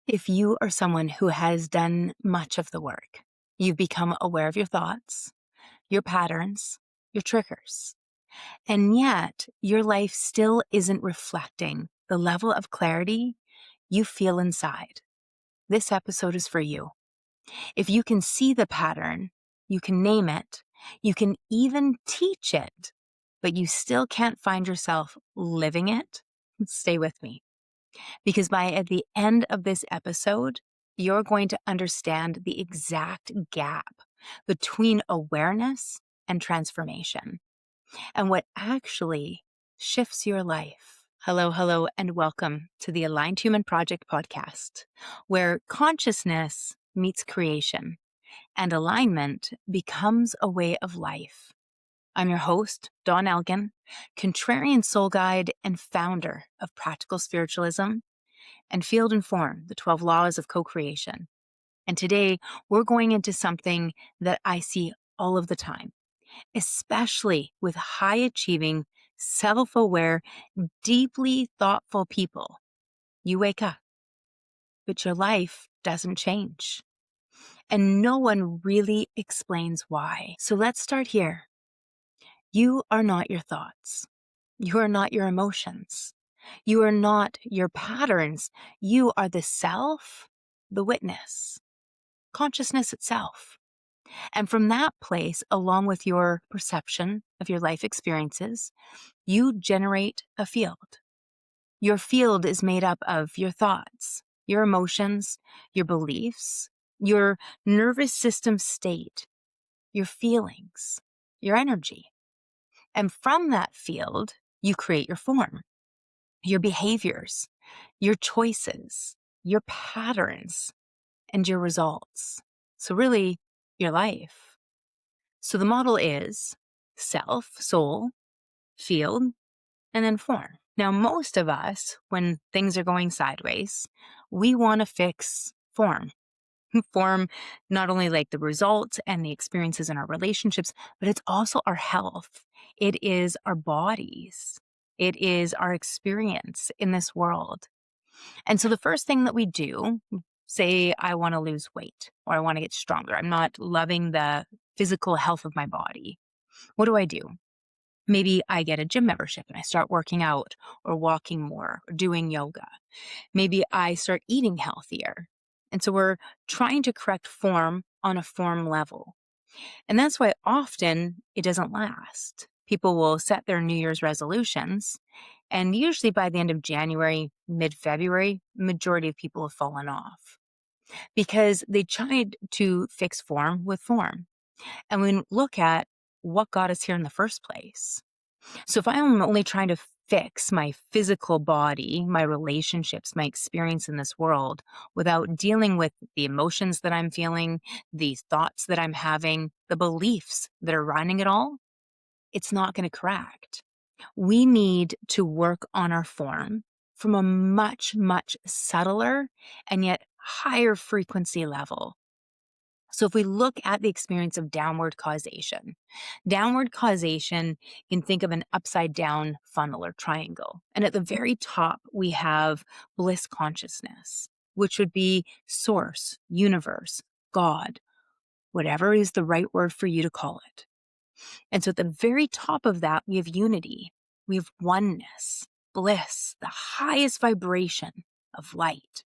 If you are someone who has done much of the work, you've become aware of your thoughts, your patterns, your triggers, and yet your life still isn't reflecting the level of clarity you feel inside, this episode is for you. If you can see the pattern, you can name it, you can even teach it, but you still can't find yourself living it, stay with me. Because at the end of this episode, you're going to understand the exact gap between awareness and transformation and what actually shifts your life. Hello, and welcome to the Aligned Human Project podcast, where consciousness meets creation and alignment becomes a way of life. I'm your host, Dawn Elgin, contrarian soul guide and founder of Practical Spiritualism and Field and Form, the 12 laws of co-creation. And today we're going into something that I see all of the time, especially with high achieving, self-aware, deeply thoughtful people. You wake up, but your life doesn't change. And no one really explains why. So let's start here. You are not your thoughts. You are not your emotions. You are not your patterns. You are the self, the witness, consciousness itself. And from that place, along with your perception of your life experiences, you generate a field. Your field is made up of your thoughts, your emotions, your beliefs, your nervous system state, your feelings, your energy. And from that field, you create your form, your behaviors, your choices, your patterns, and your results. So really, your life. So the model is self, soul, field, and then form. Now, most of us, when things are going sideways, we want to fix form. Form, not only like the results and the experiences in our relationships, but it's also our health. It is our bodies. It is our experience in this world. And so the first thing that we do, say I want to lose weight or I want to get stronger. I'm not loving the physical health of my body. What do? Maybe I get a gym membership and I start working out or walking more or doing yoga. Maybe I start eating healthier. And so we're trying to correct form on a form level. And that's why often it doesn't last. People will set their New Year's resolutions, and usually by the end of January, mid-February, majority of people have fallen off because they tried to fix form with form. And we look at what got us here in the first place. So if I'm only trying to fix my physical body, my relationships, my experience in this world without dealing with the emotions that I'm feeling, the thoughts that I'm having, the beliefs that are running it all, it's not going to correct. We need to work on our form from a much, much subtler and yet higher frequency level. So if we look at the experience of downward causation you can think of an upside down funnel or triangle. And at the very top, we have bliss consciousness, which would be source, universe, God, whatever is the right word for you to call it. And so at the very top of that, we have unity. We have oneness, bliss, the highest vibration of light.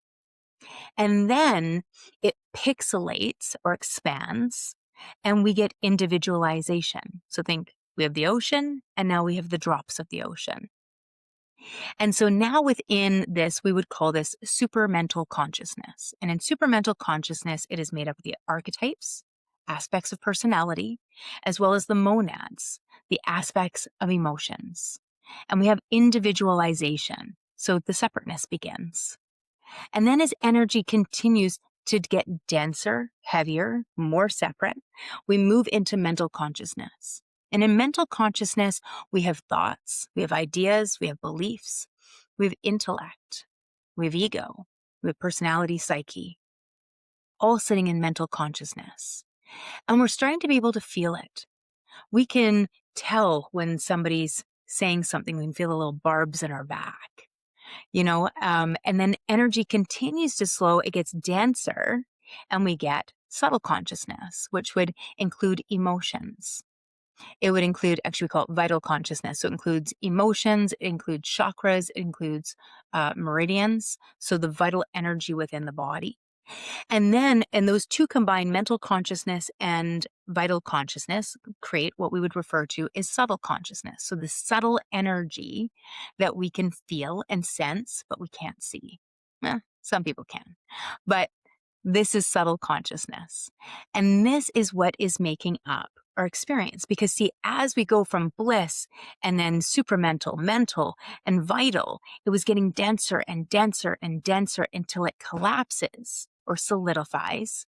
And then it pixelates or expands and we get individualization. So think we have the ocean and now we have the drops of the ocean. And so now within this, we would call this supermental consciousness. And in supermental consciousness, it is made up of the archetypes, aspects of personality, as well as the monads, the aspects of emotions. And we have individualization. So the separateness begins. And then as energy continues to get denser, heavier, more separate, we move into mental consciousness. And in mental consciousness, we have thoughts, we have ideas, we have beliefs, we have intellect, we have ego, we have personality, psyche, all sitting in mental consciousness. And we're starting to be able to feel it. We can tell when somebody's saying something, we can feel the little barbs in our back. And then energy continues to slow, it gets denser, and we get subtle consciousness, which would include emotions. It would include, actually, we call it vital consciousness. So it includes emotions, it includes chakras, it includes meridians. So the vital energy within the body. And those two combined, mental consciousness and vital consciousness, create what we would refer to as subtle consciousness. So the subtle energy that we can feel and sense, but we can't see. Some people can. But this is subtle consciousness. And this is what is making up our experience. Because, see, as we go from bliss and then supramental, mental, and vital, it was getting denser and denser and denser until it collapses or solidifies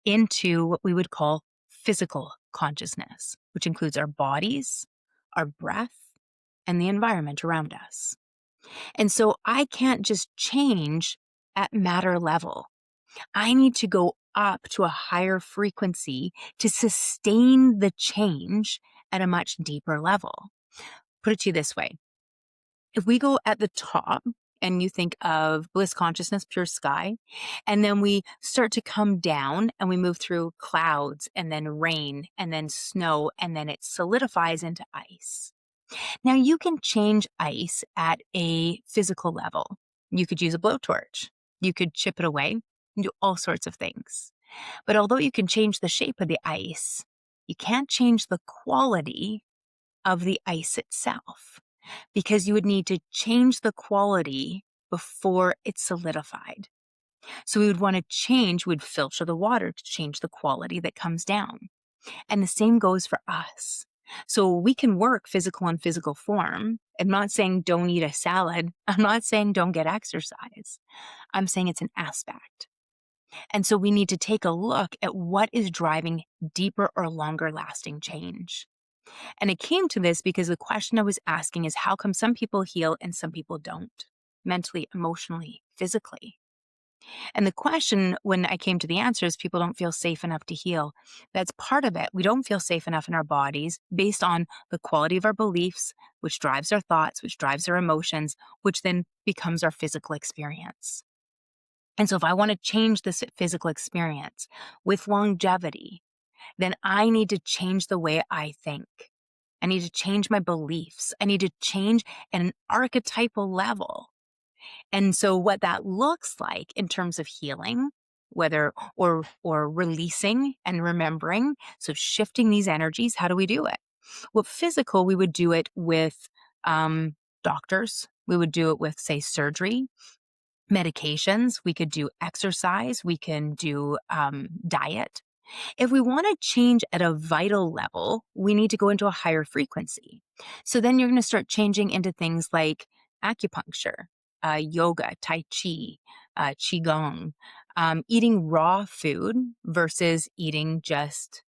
into what we would call physical consciousness, which includes our bodies, our breath, and the environment around us. And so I can't just change at matter level. I need to go up to a higher frequency to sustain the change at a much deeper level. Put it to you this way. If we go at the top and you think of bliss consciousness, pure sky, and then we start to come down and we move through clouds and then rain and then snow, and then it solidifies into ice. Now you can change ice at a physical level. You could use a blowtorch. You could chip it away and do all sorts of things. But although you can change the shape of the ice, you can't change the quality of the ice itself, because you would need to change the quality before it's solidified. So we would want to we'd filter the water to change the quality that comes down. And the same goes for us. So we can work physical and physical form. I'm not saying don't eat a salad. I'm not saying don't get exercise. I'm saying it's an aspect. And so we need to take a look at what is driving deeper or longer lasting change. And it came to this because the question I was asking is, how come some people heal and some people don't? Mentally, emotionally, physically. And the question, when I came to the answer, is people don't feel safe enough to heal. That's part of it. We don't feel safe enough in our bodies based on the quality of our beliefs, which drives our thoughts, which drives our emotions, which then becomes our physical experience. And so if I want to change this physical experience with longevity, then I need to change the way I think. I need to change my beliefs. I need to change at an archetypal level. And so what that looks like in terms of healing, whether or releasing and remembering, so shifting these energies, how do we do it? Well, physical, we would do it with doctors. We would do it with, say, surgery, medications. We could do exercise. We can do diet. If we want to change at a vital level, we need to go into a higher frequency. So then you're going to start changing into things like acupuncture, yoga, tai chi, qigong, eating raw food versus eating just,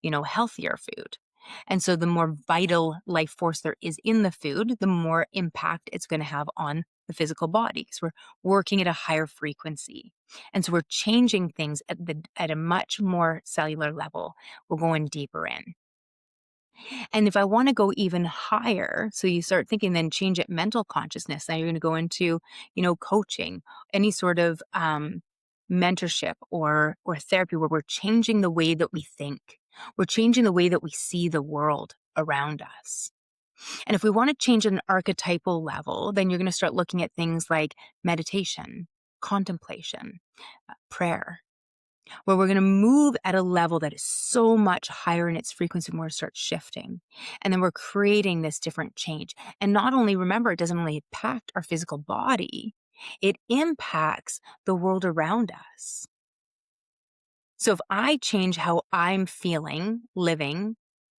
healthier food. And so the more vital life force there is in the food, the more impact it's going to have on the physical body, because we're working at a higher frequency. And so we're changing things at a much more cellular level. We're going deeper in. And if I want to go even higher, so you start thinking, then change it mental consciousness. Now you're going to go into, coaching, any sort of mentorship or therapy, where we're changing the way that we think. We're changing the way that we see the world around us. And if we want to change at an archetypal level, then you're going to start looking at things like meditation, contemplation, prayer, where we're going to move at a level that is so much higher in its frequency, and we're going to start shifting. And then we're creating this different change. And not only, remember, it doesn't only impact our physical body, it impacts the world around us. So if I change how I'm feeling, living,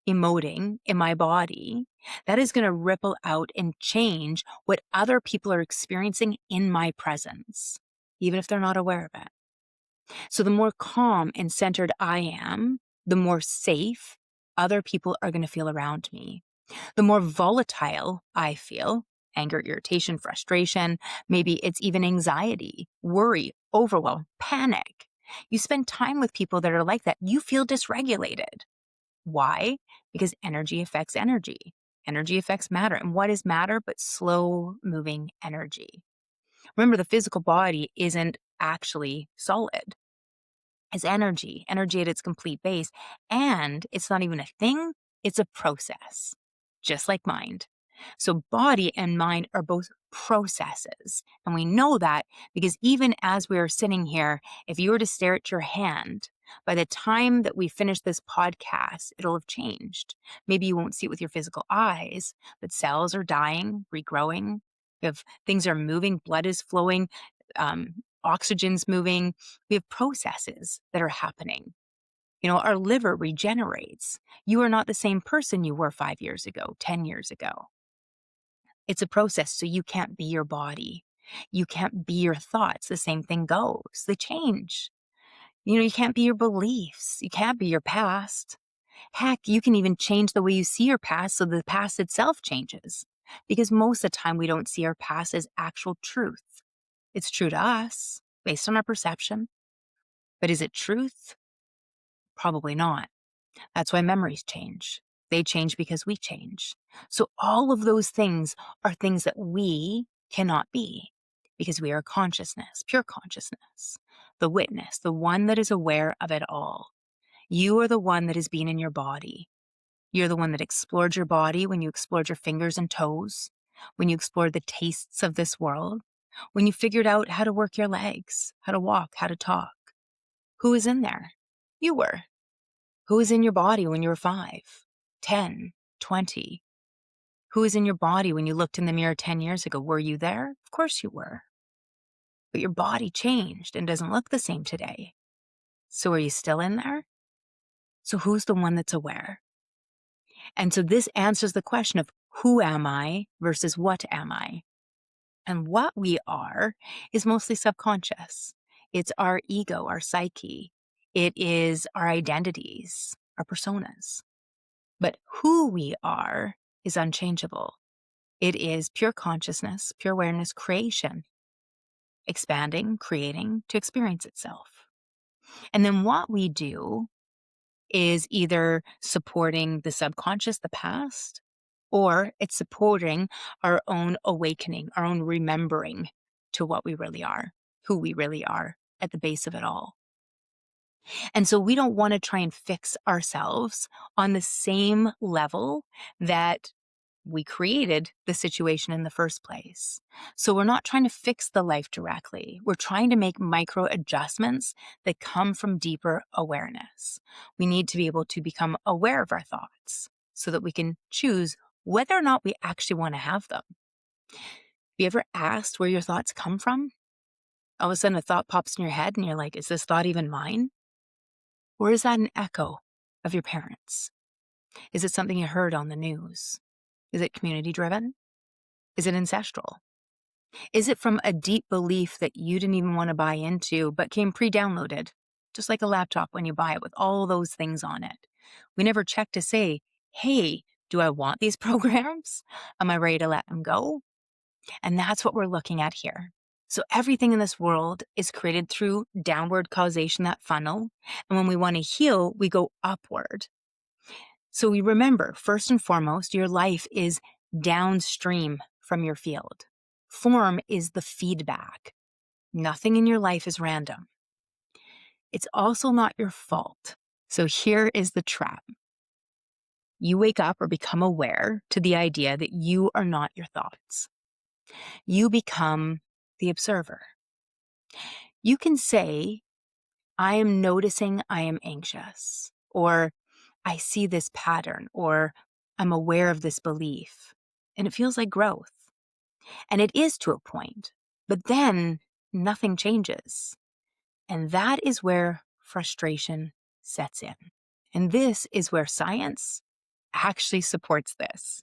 emoting in my body, that is going to ripple out and change what other people are experiencing in my presence, even if they're not aware of it. So the more calm and centered I am, the more safe other people are going to feel around me. The more volatile I feel, anger, irritation, frustration, maybe it's even anxiety, worry, overwhelm, panic. You spend time with people that are like that, you feel dysregulated. Why? Because energy affects energy. Energy affects matter. And what is matter but slow moving energy? Remember, the physical body isn't actually solid. It's energy at its complete base. And it's not even a thing, it's a process, just like mind. So body and mind are both processes. And we know that because even as we are sitting here, if you were to stare at your hand, by the time that we finish this podcast, it'll have changed. Maybe you won't see it with your physical eyes, but cells are dying, regrowing. If things are moving, blood is flowing, oxygen's moving. We have processes that are happening. Our liver regenerates. You are not the same person you were 5 years ago, 10 years ago. It's a process, so you can't be your body. You can't be your thoughts. The same thing goes. They change. You can't be your beliefs. You can't be your past. Heck, you can even change the way you see your past so the past itself changes. Because most of the time we don't see our past as actual truth. It's true to us, based on our perception. But is it truth? Probably not. That's why memories change. They change because we change. So all of those things are things that we cannot be because we are consciousness, pure consciousness, the witness, the one that is aware of it all. You are the one that has been in your body. You're the one that explored your body when you explored your fingers and toes, when you explored the tastes of this world, when you figured out how to work your legs, how to walk, how to talk. Who is in there? You were. Who was in your body when you were 5, 10, 20? Who was in your body when you looked in the mirror 10 years ago? Were you there? Of course you were. But your body changed and doesn't look the same today. So are you still in there? So who's the one that's aware? And so this answers the question of who am I versus what am I? And what we are is mostly subconscious. It's our ego, our psyche. It is our identities, our personas. But who we are is unchangeable. It is pure consciousness, pure awareness, creation, expanding, creating to experience itself. And then what we do is either supporting the subconscious, the past, or it's supporting our own awakening, our own remembering to what we really are, who we really are at the base of it all. And so we don't want to try and fix ourselves on the same level that we created the situation in the first place. So we're not trying to fix the life directly. We're trying to make micro adjustments that come from deeper awareness. We need to be able to become aware of our thoughts so that we can choose whether or not we actually want to have them. Have you ever asked where your thoughts come from? All of a sudden a thought pops in your head and you're like, is this thought even mine? Or is that an echo of your parents? Is it something you heard on the news? Is it community driven? Is it ancestral? Is it from a deep belief that you didn't even want to buy into, but came pre-downloaded, just like a laptop when you buy it with all those things on it? We never check to say, hey, do I want these programs? Am I ready to let them go? And that's what we're looking at here. So everything in this world is created through downward causation, that funnel. And when we want to heal, we go upward. So we remember, first and foremost, your life is downstream from your field. Form is the feedback. Nothing in your life is random. It's also not your fault. So here is the trap. You wake up or become aware to the idea that you are not your thoughts. You become the observer. You can say, I am noticing I am anxious, or I see this pattern, or I'm aware of this belief, and it feels like growth. And it is to a point, but then nothing changes. And that is where frustration sets in. And this is where science actually supports this.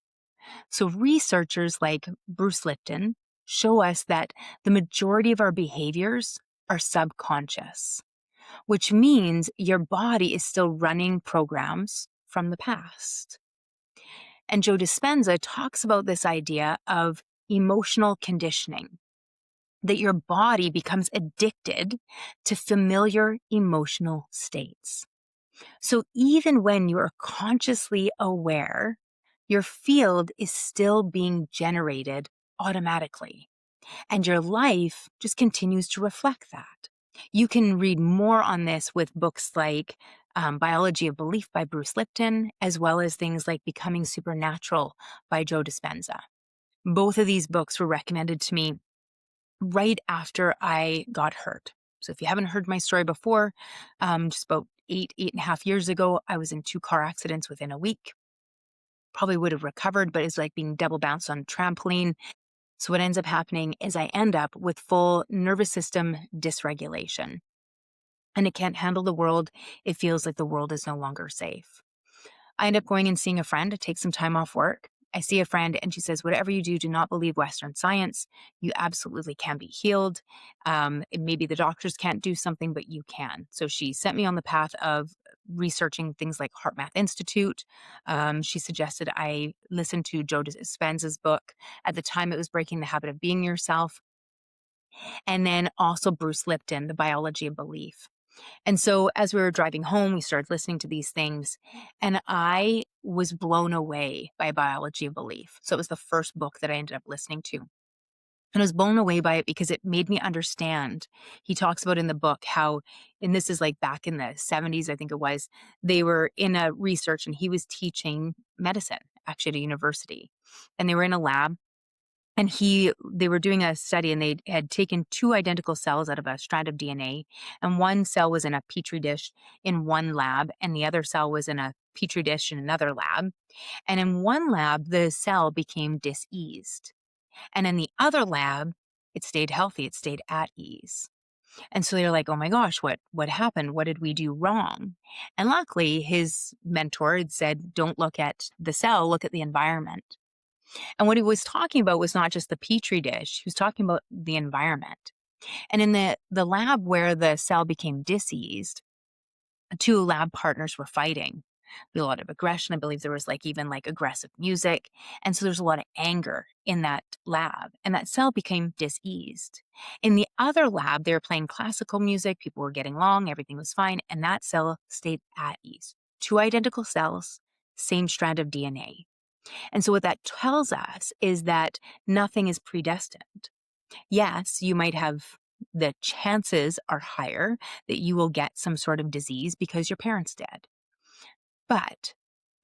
So researchers like Bruce Lipton show us that the majority of our behaviors are subconscious, which means your body is still running programs from the past. And Joe Dispenza talks about this idea of emotional conditioning, that your body becomes addicted to familiar emotional states. So even when you are consciously aware, your field is still being generated automatically. And your life just continues to reflect that. You can read more on this with books like Biology of Belief by Bruce Lipton, as well as things like Becoming Supernatural by Joe Dispenza. Both of these books were recommended to me right after I got hurt. So if you haven't heard my story before, just about 8.5 years ago, I was in 2 car accidents within a week. Probably would have recovered, but it's like being double bounced on a trampoline. So what ends up happening is I end up with full nervous system dysregulation. And it can't handle the world. It feels like the world is no longer safe. I end up going and seeing a friend to take some time off work. I see a friend and she says, whatever you do not believe Western science. You absolutely can be healed. Maybe the doctors can't do something, but you can. So she sent me on the path of researching things like Heart Math Institute. She suggested I listen to Joe Dispenza's book. At the time, it was Breaking the Habit of Being Yourself. And then also Bruce Lipton, The Biology of Belief. And so as we were driving home, we started listening to these things, and I was blown away by Biology of Belief. So it was the first book that I ended up listening to. And I was blown away by it because it made me understand. He talks about in the book how, and this is like back in the 70s, I think it was, they were in a research and he was teaching medicine actually at a university. And they were in a lab and they were doing a study and they had taken 2 identical cells out of a strand of DNA. And one cell was in a petri dish in one lab, and the other cell was in a petri dish in another lab. And in one lab, the cell became diseased. And in the other lab, it stayed healthy, it stayed at ease. And so they're like, oh my gosh, what happened? What did we do wrong? And luckily, his mentor had said, don't look at the cell, look at the environment. And what he was talking about was not just the petri dish, he was talking about the environment. And in the lab where the cell became diseased, 2 lab partners were fighting. There was a lot of aggression. I believe there was even aggressive music. And so there's a lot of anger in that lab. And that cell became diseased. In the other lab, they were playing classical music. People were getting along. Everything was fine. And that cell stayed at ease. 2 identical cells, same strand of DNA. And so what that tells us is that nothing is predestined. Yes, you might have the chances are higher that you will get some sort of disease because your parents did. But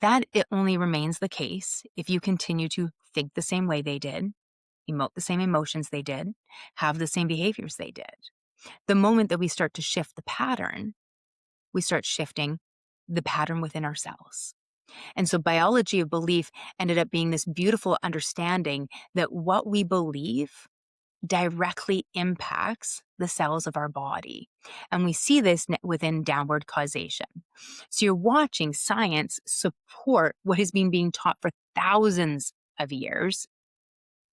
that it only remains the case if you continue to think the same way they did, emote the same emotions they did, have the same behaviors they did. The moment that we start to shift the pattern, we start shifting the pattern within ourselves. And so biology of belief ended up being this beautiful understanding that what we believe directly impacts the cells of our body. And we see this within downward causation. So you're watching science support what has been being taught for thousands of years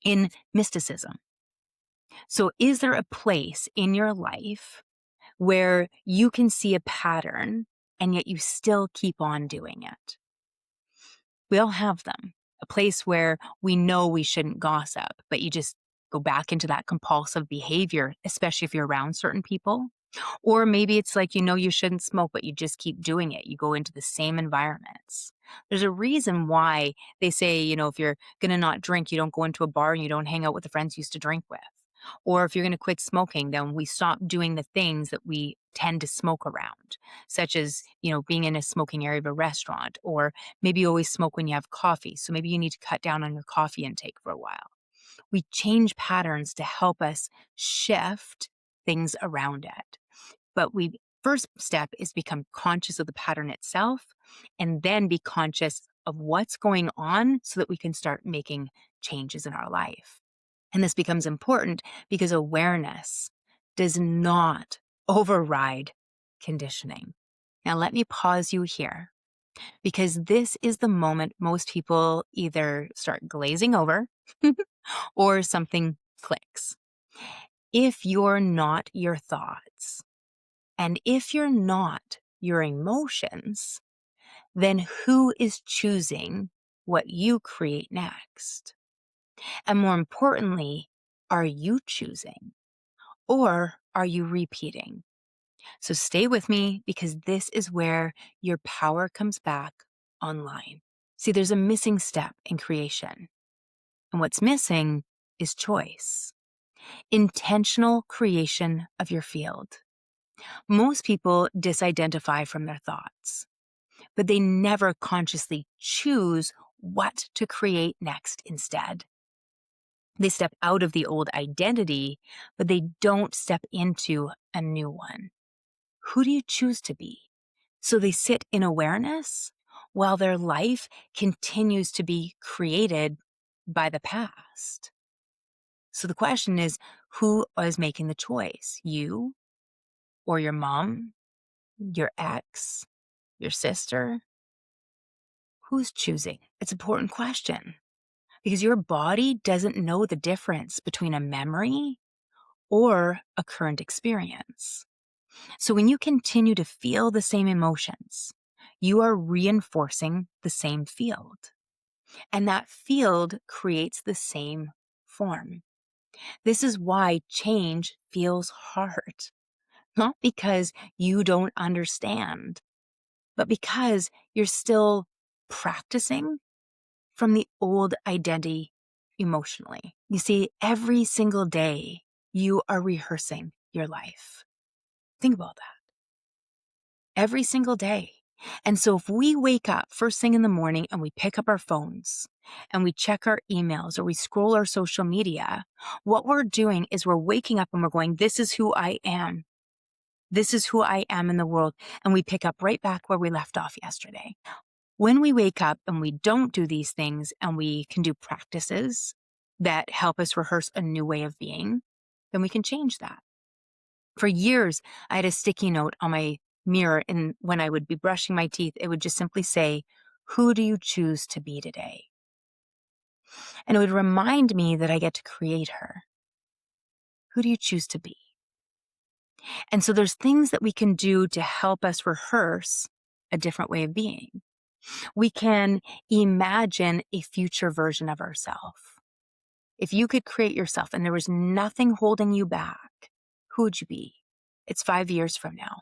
in mysticism. So is there a place in your life where you can see a pattern and yet you still keep on doing it? We all have them. A place where we know we shouldn't gossip, but you just go back into that compulsive behavior, especially if you're around certain people. Or maybe it's like you shouldn't smoke, but you just keep doing it. You go into the same environments. There's a reason why they say, if you're going to not drink, you don't go into a bar and you don't hang out with the friends you used to drink with. Or if you're going to quit smoking, then we stop doing the things that we tend to smoke around, such as, being in a smoking area of a restaurant, or maybe you always smoke when you have coffee. So maybe you need to cut down on your coffee intake for a while. We change patterns to help us shift things around it. But first step is become conscious of the pattern itself, and then be conscious of what's going on so that we can start making changes in our life. And this becomes important because awareness does not override conditioning. Now, let me pause you here because this is the moment most people either start glazing over or something clicks. If you're not your thoughts, and if you're not your emotions, then who is choosing what you create next? And more importantly, are you choosing or are you repeating? So stay with me because this is where your power comes back online. See, there's a missing step in creation. And what's missing is choice. Intentional creation of your field. Most people disidentify from their thoughts, but they never consciously choose what to create next instead. They step out of the old identity, but they don't step into a new one. Who do you choose to be? So they sit in awareness while their life continues to be created by the past. So the question is, who is making the choice? You or your mom, your ex, your sister? Who's choosing? It's an important question because your body doesn't know the difference between a memory or a current experience. So when you continue to feel the same emotions, you are reinforcing the same field. And that field creates the same form. This is why change feels hard. Not because you don't understand, but because you're still practicing from the old identity emotionally. You see, every single day you are rehearsing your life. Think about that. Every single day. And so if we wake up first thing in the morning and we pick up our phones and we check our emails or we scroll our social media, what we're doing is we're waking up and we're going, this is who I am. This is who I am in the world. And we pick up right back where we left off yesterday. When we wake up and we don't do these things and we can do practices that help us rehearse a new way of being, then we can change that. For years, I had a sticky note on my mirror, and when I would be brushing my teeth, it would just simply say, who do you choose to be today? And it would remind me that I get to create her. Who do you choose to be? And so there's things that we can do to help us rehearse a different way of being. We can imagine a future version of ourselves. If you could create yourself and there was nothing holding you back, who would you be? It's 5 years from now.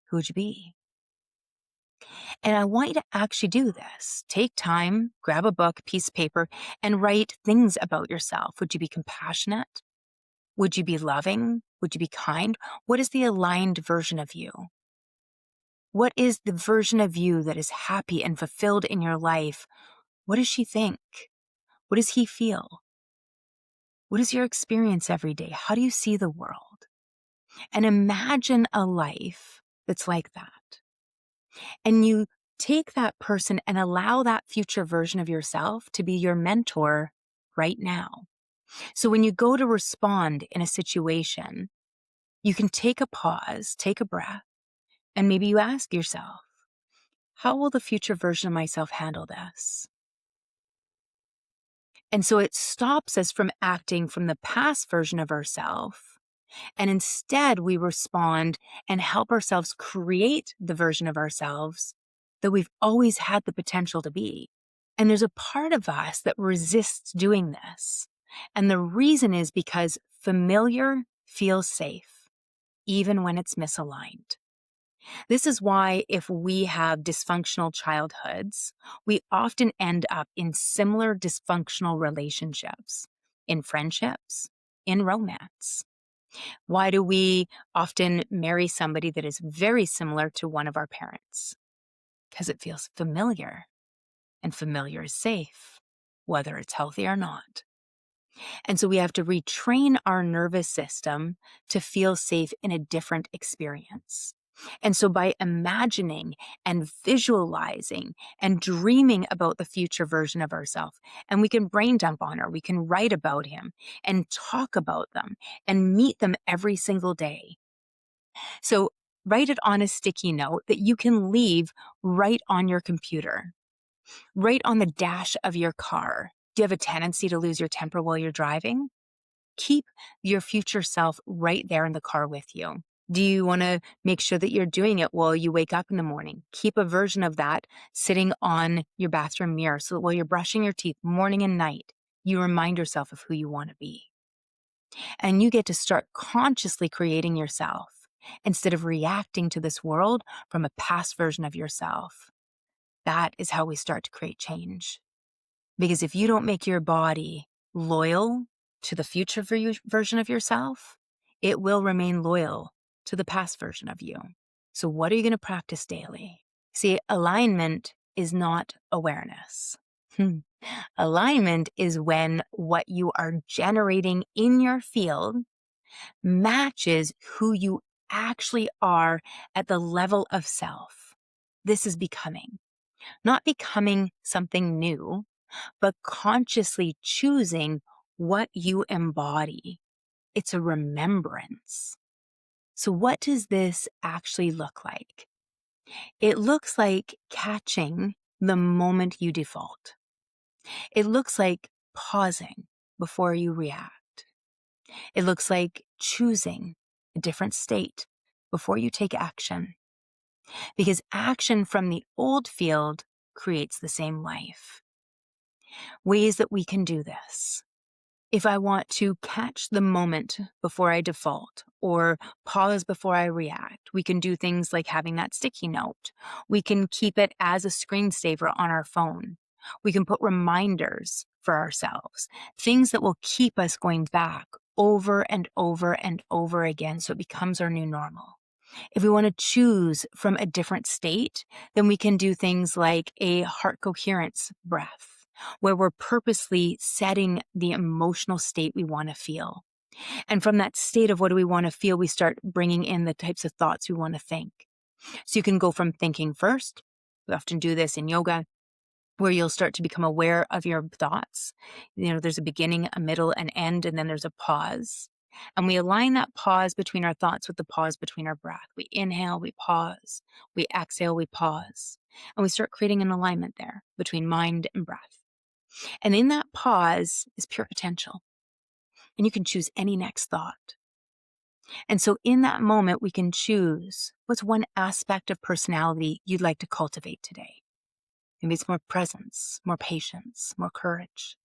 Who would you be? And I want you to actually do this. Take time, grab a book, piece of paper, and write things about yourself. Would you be compassionate? Would you be loving? Would you be kind? What is the aligned version of you? What is the version of you that is happy and fulfilled in your life? What does she think? What does he feel? What is your experience every day? How do you see the world? And imagine a life that's like that. And you take that person and allow that future version of yourself to be your mentor right now. So when you go to respond in a situation, you can take a pause, take a breath, and maybe you ask yourself, how will the future version of myself handle this? And so it stops us from acting from the past version of ourselves. And instead, we respond and help ourselves create the version of ourselves that we've always had the potential to be. And there's a part of us that resists doing this. And the reason is because familiar feels safe, even when it's misaligned. This is why if we have dysfunctional childhoods, we often end up in similar dysfunctional relationships, in friendships, in romance. Why do we often marry somebody that is very similar to one of our parents? Because it feels familiar, and familiar is safe, whether it's healthy or not. And so we have to retrain our nervous system to feel safe in a different experience. And so by imagining and visualizing and dreaming about the future version of ourselves, and we can brain dump on her, we can write about him and talk about them and meet them every single day. So write it on a sticky note that you can leave right on your computer, right on the dash of your car. Do you have a tendency to lose your temper while you're driving? Keep your future self right there in the car with you. Do you want to make sure that you're doing it while you wake up in the morning? Keep a version of that sitting on your bathroom mirror so that while you're brushing your teeth morning and night, you remind yourself of who you want to be. And you get to start consciously creating yourself instead of reacting to this world from a past version of yourself. That is how we start to create change. Because if you don't make your body loyal to the future version of yourself, it will remain loyal to the past version of you. So what are you going to practice daily? See, alignment is not awareness. Alignment is when what you are generating in your field matches who you actually are at the level of self. This is becoming, not becoming something new, but consciously choosing what you embody. It's a remembrance. So what does this actually look like? It looks like catching the moment you default. It looks like pausing before you react. It looks like choosing a different state before you take action. Because action from the old field creates the same life. Ways that we can do this. If I want to catch the moment before I default or pause before I react, we can do things like having that sticky note. We can keep it as a screensaver on our phone. We can put reminders for ourselves, things that will keep us going back over and over and over again so it becomes our new normal. If we want to choose from a different state, then we can do things like a heart coherence breath, where we're purposely setting the emotional state we want to feel. And from that state of what do we want to feel, we start bringing in the types of thoughts we want to think. So you can go from thinking first. We often do this in yoga, where you'll start to become aware of your thoughts. There's a beginning, a middle, an end, and then there's a pause. And we align that pause between our thoughts with the pause between our breath. We inhale, we pause. We exhale, we pause. And we start creating an alignment there between mind and breath. And in that pause is pure potential. And you can choose any next thought. And so in that moment, we can choose what's one aspect of personality you'd like to cultivate today. Maybe it's more presence, more patience, more courage.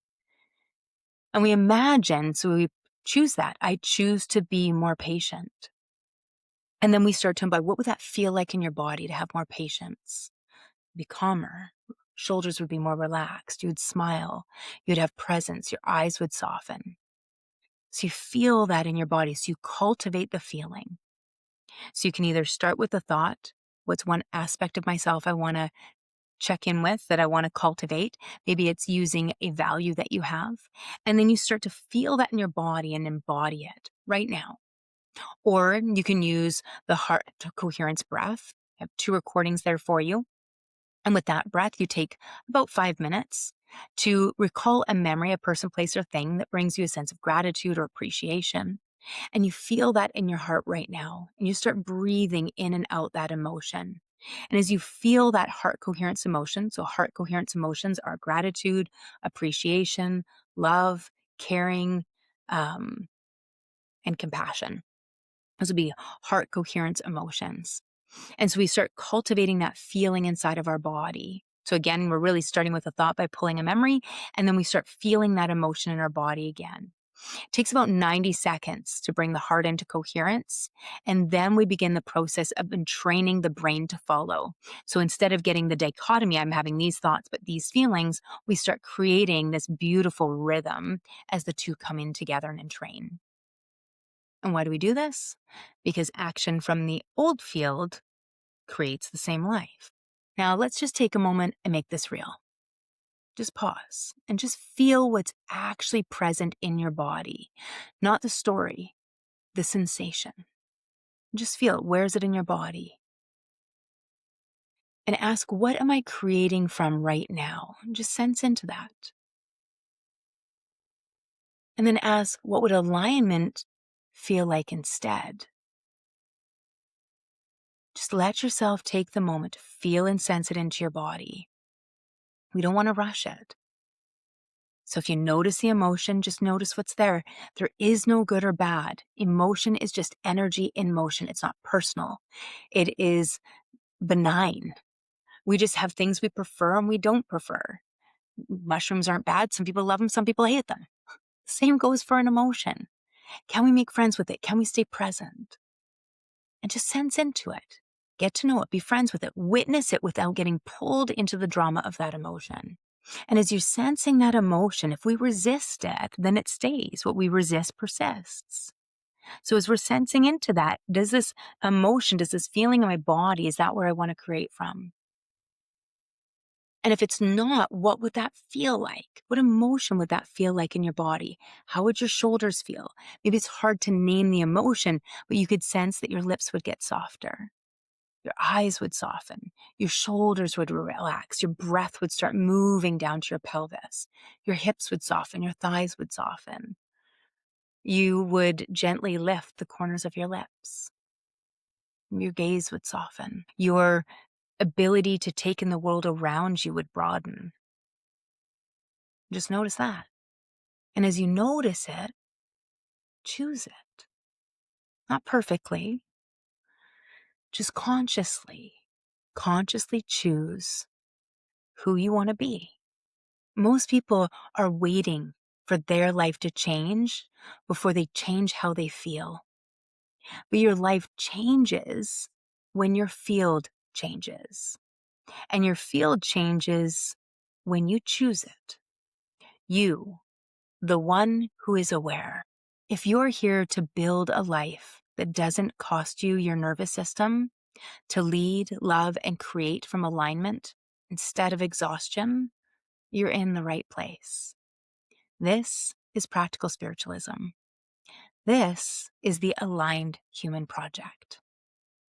And we imagine, so we choose that. I choose to be more patient. And then we start to embody, what would that feel like in your body to have more patience? Be calmer. Shoulders would be more relaxed. You would smile. You'd have presence. Your eyes would soften. So you feel that in your body. So you cultivate the feeling. So you can either start with the thought, what's one aspect of myself I want to check in with, that I want to cultivate. Maybe it's using a value that you have. And then you start to feel that in your body and embody it right now. Or you can use the heart coherence breath. I have 2 recordings there for you. And with that breath, you take about 5 minutes to recall a memory, a person, place, or thing that brings you a sense of gratitude or appreciation. And you feel that in your heart right now. And you start breathing in and out that emotion. And as you feel that heart coherence emotion, so heart coherence emotions are gratitude, appreciation, love, caring, and compassion. Those would be heart coherence emotions. And so we start cultivating that feeling inside of our body. So again, we're really starting with a thought by pulling a memory, and then we start feeling that emotion in our body again. It takes about 90 seconds to bring the heart into coherence. And then we begin the process of training the brain to follow. So instead of getting the dichotomy, I'm having these thoughts, but these feelings, we start creating this beautiful rhythm as the two come in together and train. And why do we do this? Because action from the old field creates the same life. Now let's just take a moment and make this real. Just pause and just feel what's actually present in your body, not the story, the sensation. Just feel it. Where is it in your body? And ask, what am I creating from right now? Just sense into that. And then ask, what would alignment feel like instead? Just let yourself take the moment to feel and sense it into your body. We don't want to rush it. So if you notice the emotion, just notice what's there. There is no good or bad. Emotion is just energy in motion. It's not personal. It is benign. We just have things we prefer and we don't prefer. Mushrooms aren't bad. Some people love them. Some people hate them. Same goes for an emotion. Can we make friends with it? Can we stay present? And just sense into it. Get to know it. Be friends with it. Witness it without getting pulled into the drama of that emotion. And as you're sensing that emotion, if we resist it, then it stays. What we resist persists. So as we're sensing into that, does this emotion, does this feeling in my body, is that where I want to create from? And if it's not, what would that feel like? What emotion would that feel like in your body? How would your shoulders feel? Maybe it's hard to name the emotion, but you could sense that your lips would get softer. Your eyes would soften. Your shoulders would relax. Your breath would start moving down to your pelvis. Your hips would soften. Your thighs would soften. You would gently lift the corners of your lips. Your gaze would soften. Your ability to take in the world around you would broaden. Just notice that. And as you notice it, choose it. Not perfectly, just consciously. Consciously choose who you want to be. Most people are waiting for their life to change before they change how they feel. But your life changes when your field changes. And your field changes when you choose it. You, the one who is aware. If you're here to build a life that doesn't cost you your nervous system, to lead, love, and create from alignment instead of exhaustion, you're in the right place. This is practical spiritualism. This is the aligned human project.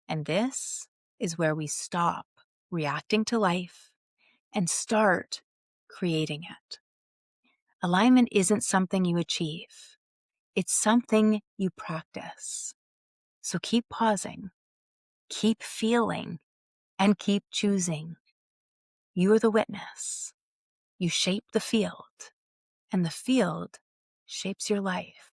And this is where we stop reacting to life and start creating it. Alignment isn't something you achieve. It's something you practice. So keep pausing, keep feeling, and keep choosing. You are the witness. You shape the field, and the field shapes your life.